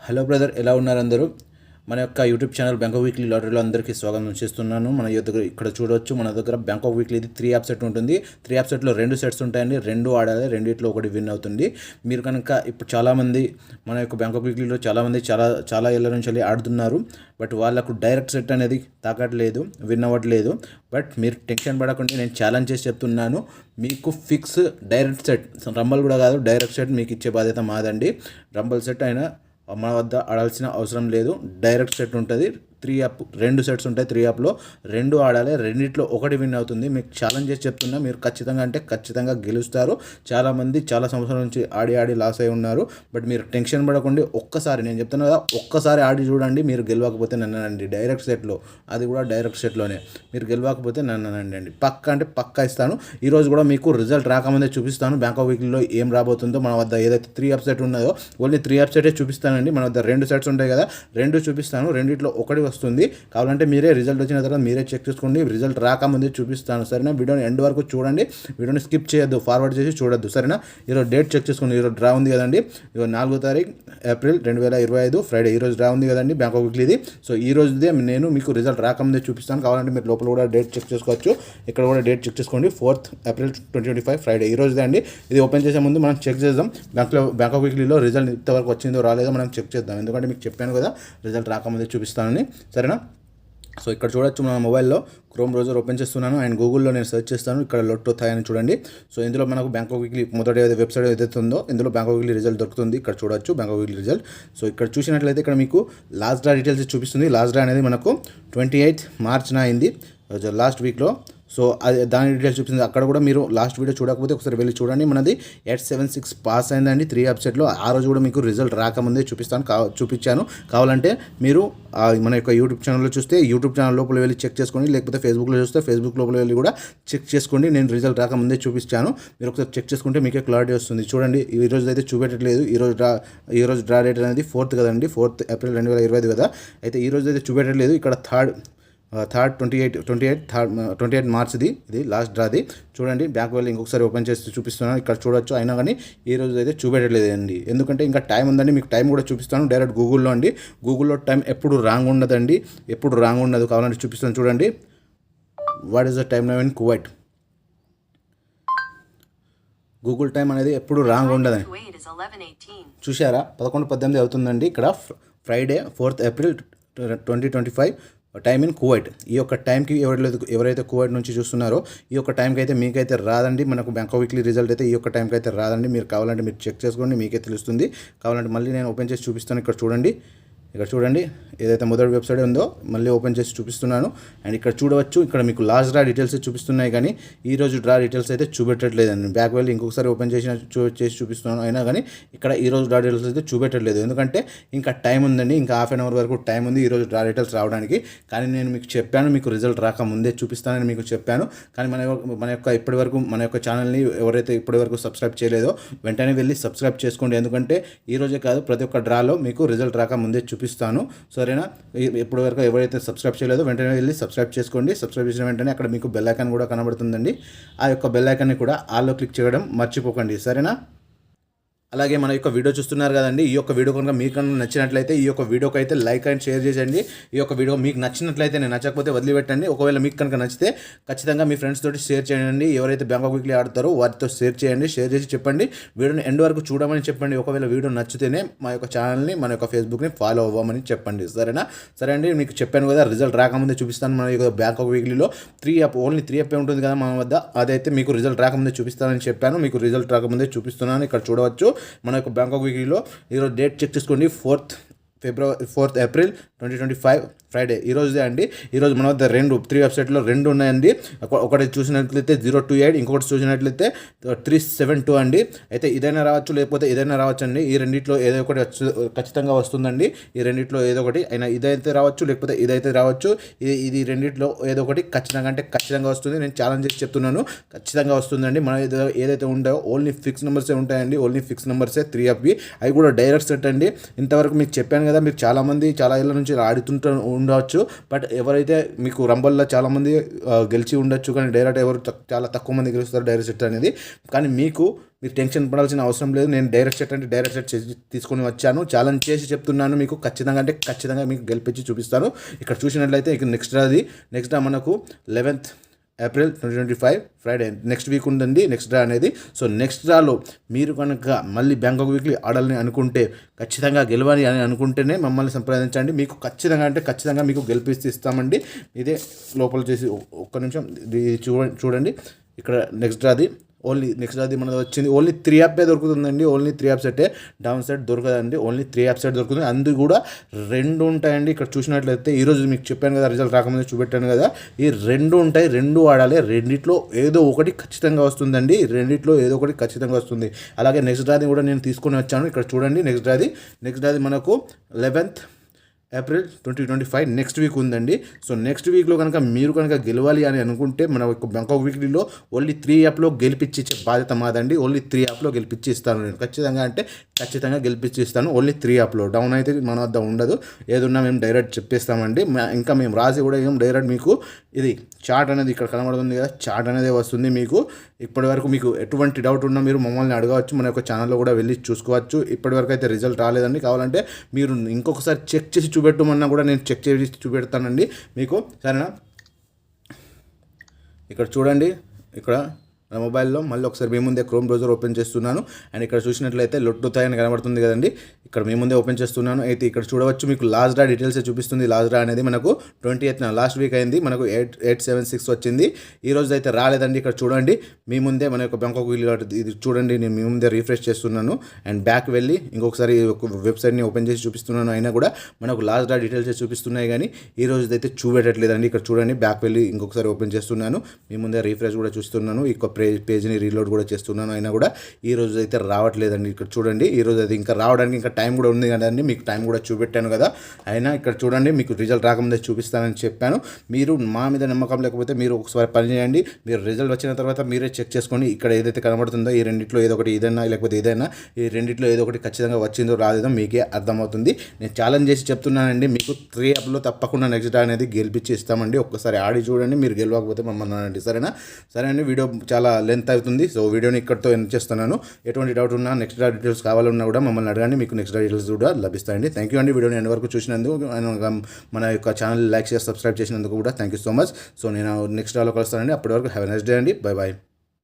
Hello brother, ఎలా ఉన్నారు అందరూ? మన యొక్క యూట్యూబ్ ఛానల్ బ్యాంకాక్ వీక్లీ లాటరీలో అందరికీ స్వాగతం చేస్తున్నాను. మన దగ్గర ఇక్కడ చూడవచ్చు, మన దగ్గర బ్యాంకాక్ వీక్లీది 3 యాప్ సెట్ ఉంటుంది. 3 యాప్ సెట్లో 2 సెట్స్ ఉంటాయండి. 2 ఆడాలి, రెండిట్లో ఒకటి విన్ అవుతుంది. మీరు కనుక ఇప్పుడు చాలామంది మన యొక్క బ్యాంకాక్ వీక్లీలో చాలామంది చాలా ఏళ్ళ నుంచి వెళ్ళి ఆడుతున్నారు. బట్ వాళ్ళకు డైరెక్ట్ సెట్ అనేది తాకట్లేదు, విన్ అవ్వట్లేదు. బట్ మీరు టెన్షన్ పడకుండా నేను ఛాలెంజ్ చేసి చెప్తున్నాను, మీకు ఫిక్స్ డైరెక్ట్ సెట్, రంబల్ కూడా కాదు, డైరెక్ట్ సెట్ మీకు ఇచ్చే బాధ్యత మాదండి. రంబల్ సెట్ అయినా మన వద్ద ఆడాల్సిన అవసరం లేదు. డైరెక్ట్ సెట్ ఉంటుంది. 2 సెట్స్ ఉంటాయి. 3 యాప్లో 2 ఆడాలి, రెండిట్లో ఒకటి విన్ అవుతుంది. మీకు ఛాలెంజ్ చేసి చెప్తున్నా, మీరు ఖచ్చితంగా గెలుస్తారు. చాలామంది చాలా సంవత్సరాల నుంచి ఆడి లాస్ అయి ఉన్నారు. బట్ మీరు టెన్షన్ పడకండి. ఒక్కసారి నేను చెప్తున్నా కదా, ఒక్కసారి ఆడి చూడండి. మీరు గెలవకపోతే నన్నండి డైరెక్ట్ సెట్లో, అది కూడా డైరెక్ట్ సెట్లోనే. మీరు గెలవకపోతే నన్నండి పక్కా ఇస్తాను. ఈరోజు కూడా మీకు రిజల్ట్ రాకముందే చూపిస్తాను. బ్యాంకాక్ వీక్లీలో ఏం రాబోతుందో. మన వద్ద ఏదైతే 3 యాప్ సెట్ ఉన్నదో ఓన్లీ 3 యాప్ సెటే చూపిస్తానండి. మన వద్ద 2 సెట్స్ ఉంటాయి కదా, 2 చూపిస్తాను. రెండిట్లో ఒకటి వస్తుంది. కావాలంటే మీరే రిజల్ట్ వచ్చిన తర్వాత మీరే చెక్ చేసుకోండి. రిజల్ట్ రాకముందే చూపిస్తాను, సరేనా? వీడియోని ఎండ్ వరకు చూడండి. వీడియోని స్కిప్ చేయొద్దు, ఫార్వర్డ్ చేసి చూడొద్దు, సరేనా? ఈరోజు డేట్ చెక్ చేసుకోండి. ఈరోజు డ్రా ఉంది కదండి, 4వ తారీఖు ఏప్రిల్ 2025 ఫ్రైడే. ఈరోజు డ్రా ఉంది కదండి బ్యాంకాక్ వీక్లీది. సో ఈ రోజుదే నేను మీకు రిజల్ట్ రాకముందే చూపిస్తాను. కావాలంటే మీరు లోపల కూడా డేట్ చెక్ చేసుకోవచ్చు. ఇక్కడ కూడా డేట్ చెక్ చేసుకోండి. 4th April 2025 Friday. ఈ రోజుదే అండి. ఇది ఓపెన్ చేసే ముందు మనం చెక్ చేద్దాం, బ్యాంకాక్ వీక్లీలో రిజల్ట్ ఇంతవరకు వచ్చిందో రాలేదో మనం చెక్ చేద్దాం. ఎందుకంటే మీకు చెప్పాను కదా, రిజల్ట్ రాకముందే చూపిస్తానని, సరేనా? సో ఇక్కడ చూడొచ్చు, మన మొబైల్లో క్రోమ్ బ్రౌజర్ ఓపెన్ చేస్తున్నాను అండ్ గూగుల్లో నేను సెర్చ్ చేస్తాను. ఇక్కడ లొట్టో థాయ్ అని చూడండి. సో ఇందులో మనకు బ్యాంకాక్ వీక్లీ మొదటి వెబ్సైట్ ఏదైతే ఉందో ఇందులో బ్యాంకాక్ వీక్లీ రిజల్ట్ దొరుకుతుంది. ఇక్కడ చూడొచ్చు బ్యాంకాక్ వీక్లీ రిజల్ట్. సో ఇక్కడ చూసినట్లయితే ఇక్కడ మీకు లాస్ట్ డ్రా డీటెయిల్స్ చూపిస్తుంది. లాస్ట్ డ్రా అనేది మనకు 28 మార్చ్న అయింది, లాస్ట్ వీక్లో. సో అది దాని డీటెయిల్స్ చూపిస్తుంది. అక్కడ కూడా మీరు లాస్ట్ వీడియో చూడకపోతే ఒకసారి వెళ్ళి చూడండి. మనది 876 పాస్ అయిందండి 3 యాప్ సెట్లో. ఆ రోజు కూడా మీకు రిజల్ట్ రాకముందే చూపించాను. కావాలంటే మీరు మన యొక్క యూట్యూబ్ ఛానల్లో చూస్తే యూట్యూబ్ ఛానల్ లోపల వెళ్ళి చెక్ చేసుకోండి, లేకపోతే ఫేస్బుక్లో చూస్తే ఫేస్బుక్ లోపల వెళ్ళి కూడా చెక్ చేసుకోండి. నేను రిజల్ట్ రాకముందే చూపించాను. మీరు ఒకసారి చెక్ చేసుకుంటే మీకే క్లారిటీ వస్తుంది. చూడండి, ఈ రోజు అయితే చూపెట్టట్లేదు. ఈ రోజు డ్రా డేట్ అనేది 4th కదండి, 4th ఏప్రిల్ 2025 కదా. అయితే ఈ రోజు అయితే చూపెట్టట్లేదు. ఇక్కడ థర్డ్ 28 మార్చ్ది ఇది లాస్ట్ డ్రాది. చూడండి, బ్యాక్ వెళ్ళి ఇంకొకసారి ఓపెన్ చేసి చూపిస్తున్నాను. ఇక్కడ చూడొచ్చు. అయినా కానీ ఈ రోజు అయితే చూపెట్టలేదు అండి, ఎందుకంటే ఇంకా టైం ఉందండి. మీకు టైం కూడా చూపిస్తాను డైరెక్ట్ గూగుల్లో అండి. గూగుల్లో టైం ఎప్పుడు రాంగ్ ఉండదండి, ఎప్పుడు రాంగ్ ఉండదు. కావాలంటే చూపిస్తాను చూడండి. What is the time now in Kuwait? Google time అనేది ఎప్పుడు రాంగ్ ఉండదండి. చూసారా, 11:18 అవుతుందండి. ఇక్కడ Friday 4th April 2025 time in Kuwait. ఈ యొక్క టైంకి ఎవరైతే కువైట్ నుంచి చూస్తున్నారో ఈ యొక్క టైంకి అయితే మీకైతే రాదండి. మనకు బ్యాంకాక్ వీక్లీ రిజల్ట్ అయితే ఈ యొక్క టైంకి అయితే రాదండి. మీరు కావాలంటే మీరు చెక్ చేసుకోండి, మీకే తెలుస్తుంది. కావాలంటే మళ్ళీ నేను ఓపెన్ చేసి చూపిస్తాను. ఇక్కడ చూడండి ఏదైతే మొదటి వెబ్సైట్ ఉందో మళ్ళీ ఓపెన్ చేసి చూపిస్తున్నాను. అండ్ ఇక్కడ చూడవచ్చు, ఇక్కడ మీకు లాస్ట్ డ్రా డీటెయిల్స్ చూపిస్తున్నాయి, కానీ ఈ రోజు డ్రా డీటెయిల్స్ అయితే చూపెట్టట్లేదండి. బ్యాక్ వెళ్ళి ఇంకొకసారి ఓపెన్ చేసి చూపిస్తున్నాను. అయినా కానీ ఇక్కడ ఈ రోజు డ్రా డీటెయిల్స్ అయితే చూపెట్టట్లేదు, ఎందుకంటే ఇంకా టైం ఉందండి. ఇంకా హాఫ్ అన్ అవర్ వరకు టైం ఉంది ఈ రోజు డ్రా డీటెయిల్స్ రావడానికి. కానీ నేను మీకు చెప్పాను, మీకు రిజల్ట్ రాకముందే చూపిస్తానని మీకు చెప్పాను. కానీ మన యొక్క ఛానల్ని ఎవరైతే ఇప్పటివరకు సబ్స్క్రైబ్ చేయలేదో వెంటనే వెళ్ళి సబ్స్క్రైబ్ చేసుకోండి. ఎందుకంటే ఈ రోజే కాదు, ప్రతి ఒక్క డ్రాలో మీకు రిజల్ట్ రాకముందే చూపిస్తాను, సరేనా? ఇప్పటి వరకు ఎవరైతే సబ్స్క్రైబ్ చేయలేదో వెంటనే వెళ్ళి సబ్స్క్రైబ్ చేసుకోండి. సబ్స్క్రైబ్ చేసిన వెంటనే అక్కడ మీకు బెల్ ఐకాన్ కూడా కనబడుతుందండి. ఆ యొక్క బెల్ ఐకాన్ని కూడా ఆల్లో క్లిక్ చేయడం మర్చిపోకండి, సరేనా? అలాగే మన యొక్క వీడియో చూస్తున్నారు కదండి, ఈ యొక్క వీడియో కనుక మీకు నచ్చినట్లయితే ఈ యొక్క వీడియోకి అయితే లైక్ అండ్ షేర్ చేయండి. ఈ యొక్క వీడియో మీకు నచ్చినట్లయితే, నేను నచ్చకపోతే వదిలిపెట్టండి. ఒకవేళ మీకు కనుక నచ్చితే ఖచ్చితంగా మీ ఫ్రెండ్స్ తోటి షేర్ చేయండి. ఎవరైతే బ్యాంకాక్ వీక్లీ ఆడతారో వారితో షేర్ చేసి చెప్పండి. వీడియోని ఎండ్ వరకు చూడమని చెప్పండి. ఒకవేళ వీడియో నచ్చితేనే మా యొక్క ఛానల్ని, మన యొక్క ఫేస్బుక్ని ఫాలో అవ్వమని చెప్పండి, సరేనా? సరే అండి, మీకు చెప్పాను కదా, రిజల్ట్ రాకముందే చూపిస్తాను. మన యొక్క బ్యాంకాక్ వీక్లీలో ఓన్లీ 3 యాప్ ఉంటుంది కదా మన వద్ద, అదైతే మీకు రిజల్ట్ రాకముందే చూపిస్తానని చెప్పాను. మీకు రిజల్ట్ రాకముందే చూపిస్తున్నాను. ఇక్కడ చూడవచ్చు మన యొక్క బ్యాంకాక్ వీక్లీలో ఈరోజు డేట్ చెక్ చేసుకోండి. 4th April 2025 Friday. ఈరోజుదే అండి. ఈరోజు మన వద్ద 3 వెబ్సైట్లో 2 ఉన్నాయండి. ఒకటి చూసినట్లయితే 028, ఇంకొకటి చూసినట్లయితే 372 అండి. అయితే ఇదైనా రావచ్చు, లేకపోతే ఇదైనా రావచ్చు అండి. ఈ రెండిట్లో ఏదో ఒకటి ఖచ్చితంగా వస్తుందండి. ఈ రెండిట్లో ఏదో ఒకటి అయినా ఇదైతే రావచ్చు, లేకపోతే ఇదైతే రావచ్చు. ఇది రెండిట్లో ఏదో ఒకటి ఖచ్చితంగా వస్తుంది. నేను ఛాలెంజ్ చేసి చెప్తున్నాను, ఖచ్చితంగా వస్తుందండి. మన ఏదైతే ఉంటాయో ఓన్లీ ఫిక్స్ నెంబర్సే ఉంటాయండి. ఓన్లీ ఫిక్స్ నెంబర్సే 3 అవి కూడా డైరెక్ట్ సెట్ అండి. ఇంతవరకు మీకు చెప్పాను కదా, మీరు చాలామంది చాలా ఏళ్ళ నుంచి ఆడుతుంటూ ఉండవచ్చు. బట్ ఎవరైతే మీకు రంబల్లో చాలామంది గెలిచి ఉండొచ్చు, కానీ డైరెక్ట్ ఎవరు చాలా తక్కువ మంది గెలుస్తారు డైరెక్ట్ సెట్ అనేది. కానీ మీరు టెన్షన్ పడాల్సిన అవసరం లేదు. నేను డైరెక్ట్ సెట్ తీసుకొని వచ్చాను, ఛాలెంజ్ చేసి చెప్తున్నాను మీకు. ఖచ్చితంగా మీకు గెలిపించి చూపిస్తాను. ఇక్కడ చూసినట్లయితే ఇక నెక్స్ట్ డ్రా మనకు 11th April 2025 Friday next week ఉందండి నెక్స్ట్ డ్రా అనేది. సో నెక్స్ట్ డ్రాలో మీరు కనుక మళ్ళీ బ్యాంకాక్ వీక్లీ ఆడాలని అనుకుంటే, ఖచ్చితంగా గెలవాలి అని అనుకుంటేనే మమ్మల్ని సంప్రదించండి. మీకు ఖచ్చితంగా మీకు గెలిపిస్తే ఇస్తామండి. ఇదే లోపల చేసి ఒక్క నిమిషం చూడండి. ఇక్కడ నెక్స్ట్ డ్రాది మనది వచ్చింది. ఓన్లీ 3 యాప్ దొరుకుతుందండి. ఓన్లీ 3 యాప్ సెట్టే, డౌన్ సెట్ దొరకదండి. ఓన్లీ 3 యాప్ సెట్ దొరుకుతుంది. అందు కూడా 2 ఉంటాయండి. ఇక్కడ చూసినట్లయితే ఈరోజు మీకు చెప్పాను కదా, రిజల్ట్ రాకముందే చూపెట్టాను కదా, ఈ 2 ఉంటాయి. 2 ఆడాలి. రెండిట్లో ఏదో ఒకటి ఖచ్చితంగా వస్తుందండి. అలాగే నెక్స్ట్ డ్రాది కూడా నేను తీసుకొని వచ్చాను. ఇక్కడ చూడండి నెక్స్ట్ డ్రాది మనకు 11th April 2025 నెక్స్ట్ వీక్ ఉందండి. సో నెక్స్ట్ వీక్లో కనుక మీరు గెలవాలి అని అనుకుంటే, మన యొక్క బ్యాంకాక్ వీక్లీలో ఓన్లీ 3 యాప్లో గెలిపించే బాధ్యత మాదండి. ఓన్లీ 3 యాప్లో గెలిపించి ఇస్తాను నేను. ఖచ్చితంగా గెలిపించి ఇస్తాను. ఓన్లీ 3 యాప్లో. డౌన్ అయితే మన వద్ద ఉండదు. ఏదున్నా మేము డైరెక్ట్ చెప్పేస్తామండి. ఇంకా మేము రాసి కూడా డైరెక్ట్ మీకు ఇది చార్ట్ అనేది ఇక్కడ కనబడుతుంది కదా, చార్ట్ అనేది వస్తుంది మీకు. ఇప్పటివరకు మీకు ఎటువంటి డౌట్ ఉన్నా మీరు మమ్మల్ని అడగవచ్చు. మన యొక్క ఛానల్లో కూడా వెళ్ళి చూసుకోవచ్చు. ఇప్పటివరకు అయితే రిజల్ట్ రాలేదండి. కావాలంటే మీరు ఇంకొకసారి చెక్ చేసి చూపెట్టమన్నా కూడా నేను చెక్ చేసి చూపెడతానండి మీకు, సరేనా? ఇక్కడ చూడండి, ఇక్కడ నా మొబైల్లో మళ్ళీ ఒకసారి మీ ముందే క్రోమ్ బ్రౌజర్ ఓపెన్ చేస్తున్నాను. అండ్ ఇక్కడ చూసినట్లయితే లొట్టుతాయి అని కనబడుతుంది కదండి, ఇక్కడ మీ ముందే ఓపెన్ చేస్తున్నాను. అయితే ఇక్కడ చూడవచ్చు మీకు లాస్ట్ డ్రా డీటెయిల్స్ చూపిస్తుంది. లాస్ట్ డ్రా అనేది మనకు 28th లాస్ట్ వీక్ అయింది. మనకు 876 వచ్చింది. ఈ రోజు అయితే రాలేదండి. ఇక్కడ చూడండి మీ ముందే మన యొక్క బ్యాంకాక్ వీక్లీ ఇది చూడండి, నేను మీ ముందే రీఫ్రెష్ చేస్తున్నాను. అండ్ బ్యాక్ వెళ్ళి ఇంకొకసారి వెబ్సైట్ని ఓపెన్ చేసి చూపిస్తున్నాను. అయినా కూడా మనకు లాస్ట్ డ్రా డీటెయిల్స్ చూపిస్తున్నాయి, కానీ ఈ రోజు అయితే చూపెట్టట్లేదండి. ఇక్కడ చూడండి బ్యాక్ వెళ్ళి ఇంకొకసారి ఓపెన్ చేస్తున్నాను. మీ ముందే రీఫ్రెష్ కూడా చూస్తున్నాను. ఇక పేజ్ని రీలోడ్ కూడా చేస్తున్నాను. అయినా కూడా ఈ రోజు అయితే రావట్లేదండి. ఇక్కడ చూడండి ఈ రోజు అయితే ఇంకా రావడానికి ఇంకా టైం కూడా ఉంది కదండి. మీకు టైం కూడా చూపెట్టాను కదా. అయినా ఇక్కడ చూడండి మీకు రిజల్ట్ రాకముందే చూపిస్తానని చెప్పాను. మీరు మా మీద నమ్మకం లేకపోతే మీరు ఒకసారి పని చేయండి. మీరు రిజల్ట్ వచ్చిన తర్వాత మీరే చెక్ చేసుకోండి. ఇక్కడ ఏదైతే కనబడుతుందో ఈ రెండిట్లో ఏదో ఒకటి, ఇదైనా లేకపోతే ఏదైనా, ఈ రెండిట్లో ఏదో ఒకటి ఖచ్చితంగా వచ్చిందో రాలేదో మీకే అర్థమవుతుంది. నేను ఛాలెంజ్ చేసి చెప్తున్నానండి. మీకు 3 యాప్లో తప్పకుండా నెక్స్ట్ డే అనేది గెలిపించి ఇస్తామండి. ఒక్కసారి ఆడి చూడండి. మీరు గెలవకపోతే మమ్మల్ని అనండి, సరేనా? సరే అండి, వీడియో చాలా లెంత్ అవుతుంది. సో వీడియోని ఇక్కడితో ఎండ్ చేస్తున్నాను. ఎటువంటి డౌట్ ఉన్నా నెక్స్ట్ డా డీటెయిల్స్ కావాలన్నా కూడా మమ్మల్ని అడగండి. మీకు నెక్స్ట్ డా డీటెయిల్స్ కూడా లభిస్తాయండి. థ్యాంక్ యూ అండి. వీడియోని ఎండ్ వరకు చూసినందుకు, మన యొక్క ఛానల్ లైక్ చేసి సబ్స్క్రైబ్ చేసినందుకు కూడా thank you so much. So నేను నెక్స్ట్ డాలో కలుస్తానండి. అప్పటి వరకు హ్యావ్ ఎ నైస్ డే అండి. Bye bye.